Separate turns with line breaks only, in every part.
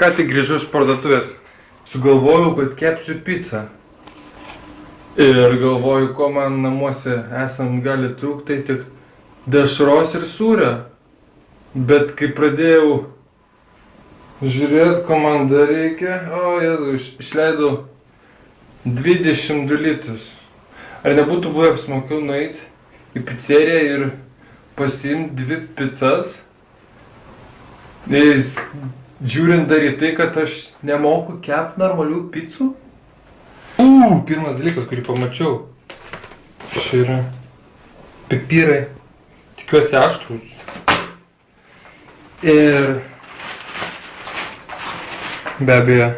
Ką tik grįžau iš parduotuvės. Sugalvojau, kad kepsiu pizzą. Ir galvoju, ko man namuose esant gali trūkti, tai tik dešros ir sūrio. Bet kai pradėjau žiūrėti, ko man dar reikia, išleidau 22 litrus. Ar nebūtų buvę apsmokiau nueiti į pizzeriją ir pasiimti 2 pizzas? Žiūrint dar į tai, kad aš nemoku kepti normalių pizzų. Pirmas dalykas, kurį pamačiau. Čia yra pipirai. Tikiuosi aštrūs. Ir be abejo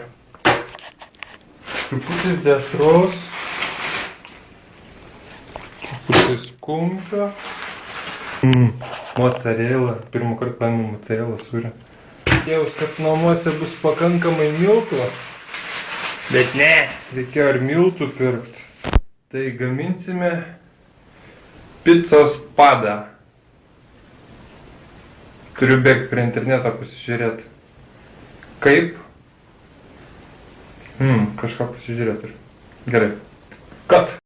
truputis dešros, truputis kumpio, mozzarella. Pirmą kartą paėmiau mozzarella sūrio. Tikėjausi, kad namuose bus pakankamai miltų, bet ne, reikėjo ir miltų pirkti. Tai gaminsime picos padą. Turiu bėgti prie interneto pasižiūrėti. Kaip? Kažką pasižiūrėti. Gerai. Kat.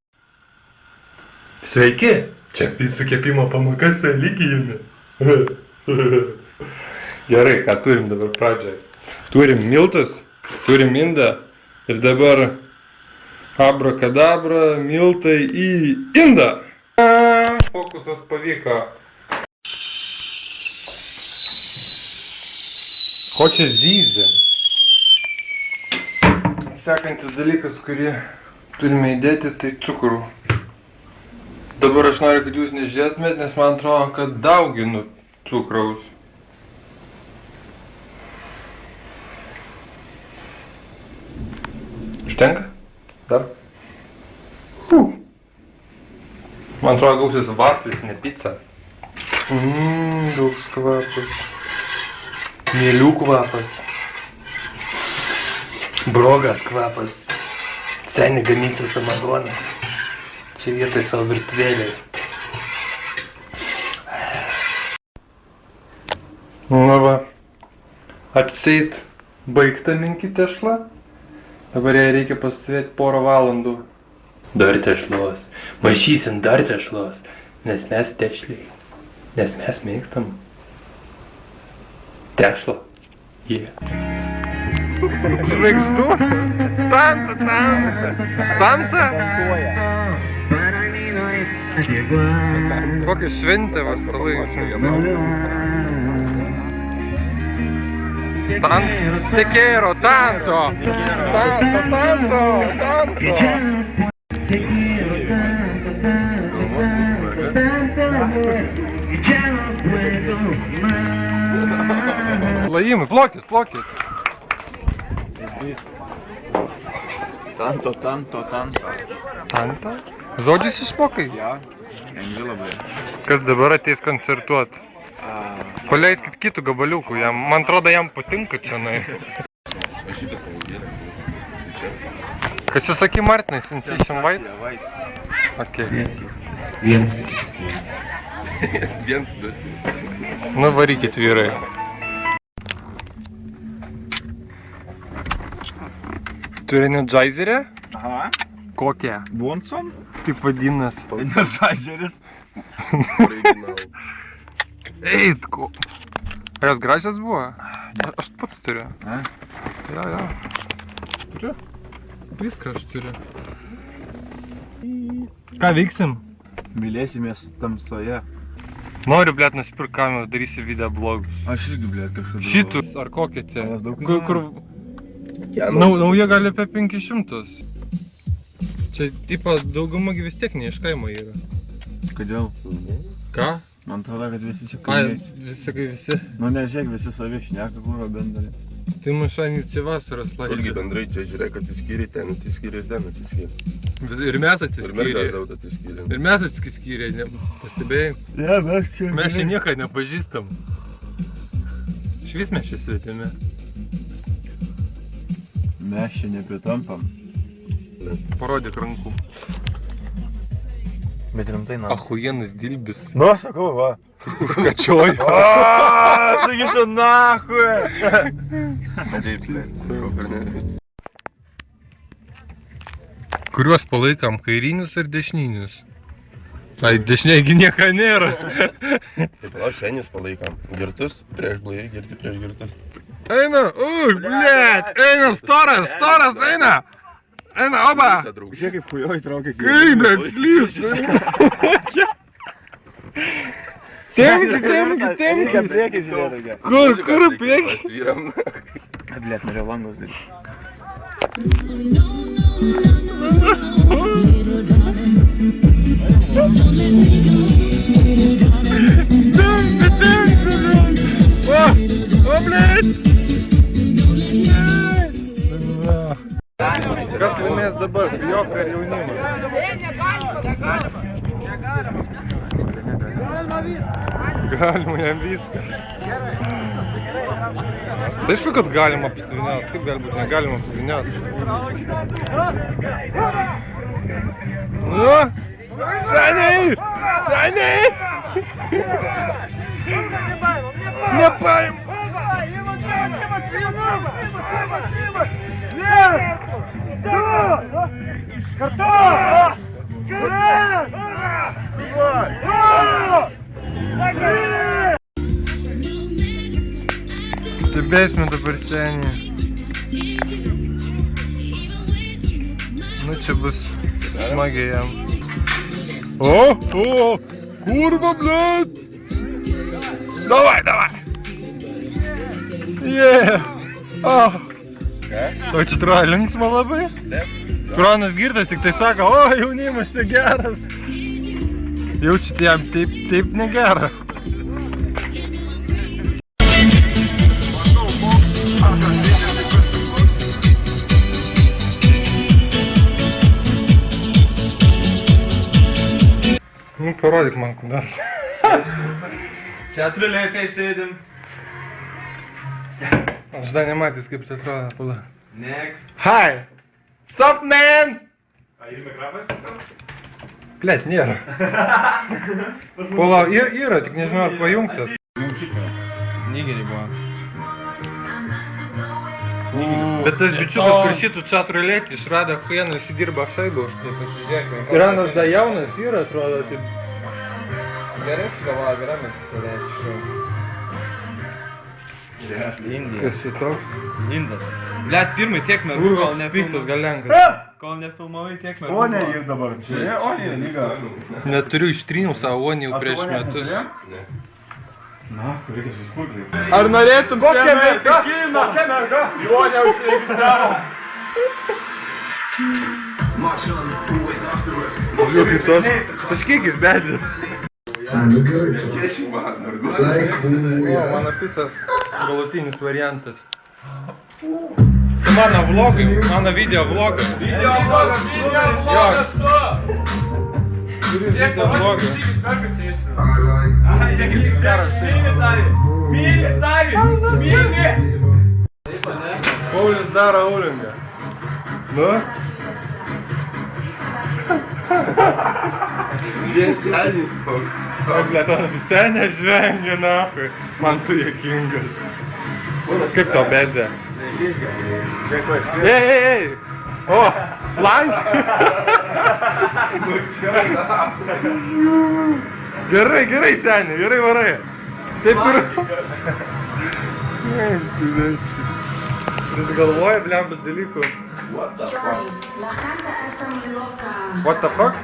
Sveiki! Čia picų kepimo pamoka su Eligijumi. Gerai, ką turim dabar pradžiai? Turim miltus, turim indą ir dabar abrakadabra, miltai į indą. Fokusas pavyko. Ko čia zyzia? Sekantis dalykas, kurį turime įdėti, tai cukrų. Dabar aš noriu, kad jūs nežiūrėtumėt, nes man atrodo, kad dauginu cukraus. Užtenka? Dar? Man atrodo, gausis vaflis, ne pica. Daug kvapas. Mielių kvapas. Brogas kvapas. Seni gaminsiu samagoną. Čia vietoj savo virtuvėlėj. Nu va. Atseit baigta minki tešla. Dabar jai reikia pastovėti porą valandų. Dar tešlos. Maišysim dar tešlos. Nes mes tešliai. Nes mes mėgstam tešlą. Žvaigždų? Tanta? Kokia šventė vastalai žinai. Te quiero tanto. Tanto. Lajimai, plokit.
Tanto.
Tanta? Žodžius išmokai?
Ja, lengvi labai.
Kas dabar ateis koncertuot? Paleiskit kitų gabaliukų, man atrodo, jam patinka čia. Kas jūs sakė, Martinai, Sensation White? Ok. Viens. Nu, varykit vyrai. Turi Energizerę?
Aha.
Kokią?
Bonson?
Kaip vadinas?
Energizeris.
Eit, ko? Ar jos gražios buvo? Aš pats turiu. Jo. Turiu? Viską aš turiu. Ką veiksim?
Mylėsimės tamsoje.
Noriu, blėt, nusipirk kamerą, darysiu video blogus.
Aš irgi, blėt, kažkada.
Šitų? Ar kokie tie? Kur...
Ja,
nauja gali apie 500. Čia, tipo, dauguma vis tiek ne iš kaimo yra.
Kodėl?
Ką?
Man atrodo, kad visi čia kaimiai.
Visi?
Nu, nežiūrėk, visi savi šneka, kuro bendrai.
Tai mūšanys čia vasaros laikas.
Irgi bendrai čia žiūrėk, kad atsiskyrė ten, atsiskyrė ir ten atsiskyrė.
Ir mes atsiskyrė.
Ir mergas atsiskyrė.
Ir mes atsiskyrė, pastebėjai?
Ja, mes čia.
Mes čia nieką nepažįstam. Švis mes čia svetimi.
Mes čia nepritampam.
Parodyk rankų.
Bet rimtai, na.
Achujenas dilbis.
Nu, sakau, va.
Kačioj.
Sakysiu, nahui.
Taip, blėt.
Kuriuos palaikam, kairinius ar dešininius? Tai dešinėgi nieko nėra.
Taip, o senis palaikam. Girtus prieš blaivi, girti prieš girtus.
Eina, blėt, eina, storas, eina. Eina, oba.
Žiūrėk, kaip pujoj traukia.
Kaip, blėt, slysta. Temki.
Reikia priekį žiūrėti.
Kur prieki?
Vyram.
Blėt, norėjau langus daryti.
O, blėt. Kas laimės dabar, Bijoka ar jaunimas? Galima jam viskas. Tai aišku, kad galima apsivyniauti. Kaip gali būti negalima apsivyniauti? Nu, seniai! Nepaim! Stebėsime dabar senį. Nu čia bus smagiai jam. O, kurva, blėt! Davai! Yeah! O čia atrodo linksma labai? Kronas girtas tik tai sako, o jaunimas čia geras. Jaučiat jam taip negera. Nu, parodyk man kudas.
Čia triulėkai sėdim.
Aš dar nematys, kaip tai atrodo, pala.
Next.
Hi! Sup, man?
A, ir mikrofas?
Blet, nėra. Pala, yra, tik nežinau, ar pajungtas.
Nigeriai buvo.
Bet tas bičiukas, kur šitų chat roulette išrado huieną, įsidirba šaibų. Iranas da jaunas yra, atrodo, taip.
Gerai sugalvoja, gerai mintis vadinasi iš jų.
Kas čia toks?
Lindas. Blet, pirmai tiek merų, kol
Piktas gal lenkas.
Kol nefilmavai tiek merų.
O ne, ir dabar. Čia, o ne, lyga.
Neturiu, ištryniau savo onį jau prieš metus.
Na, reikia suspurtinti.
Ar norėtum
Kokia merga? Kokia merga? Juonė užsiregistravo.
Žiūrėk, kaip tos taškykis bedė. O, mano picas galutinis variantas. Mano vlogai, mano video vlogas. Turiu video vlogą. Paulius daro aulingą. Nu?
Senis koks.
O, blėtonas senė žvengia, nahui. Man tu juokingas. Kaip to bedzė? Ei! O, plank! Gerai, senė, gerai varai. Taip ir... Jis galvoja, blemba dalykų.
La gente está muy loca.
What the fuck?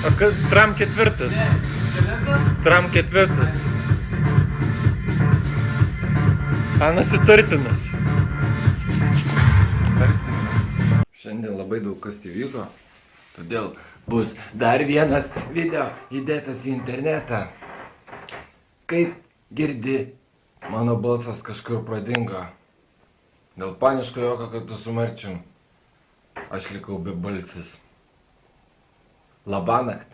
O kas? Tram ketvirtas. Anas įtartinas.
Šiandien labai daug kas įvyko, todėl bus dar vienas video įdėtas į internetą. Kaip girdi, mano balsas kažkur pradingo. Dėl paniško jokio, kad tu su Marčium, aš likau be balsis. Labanakt.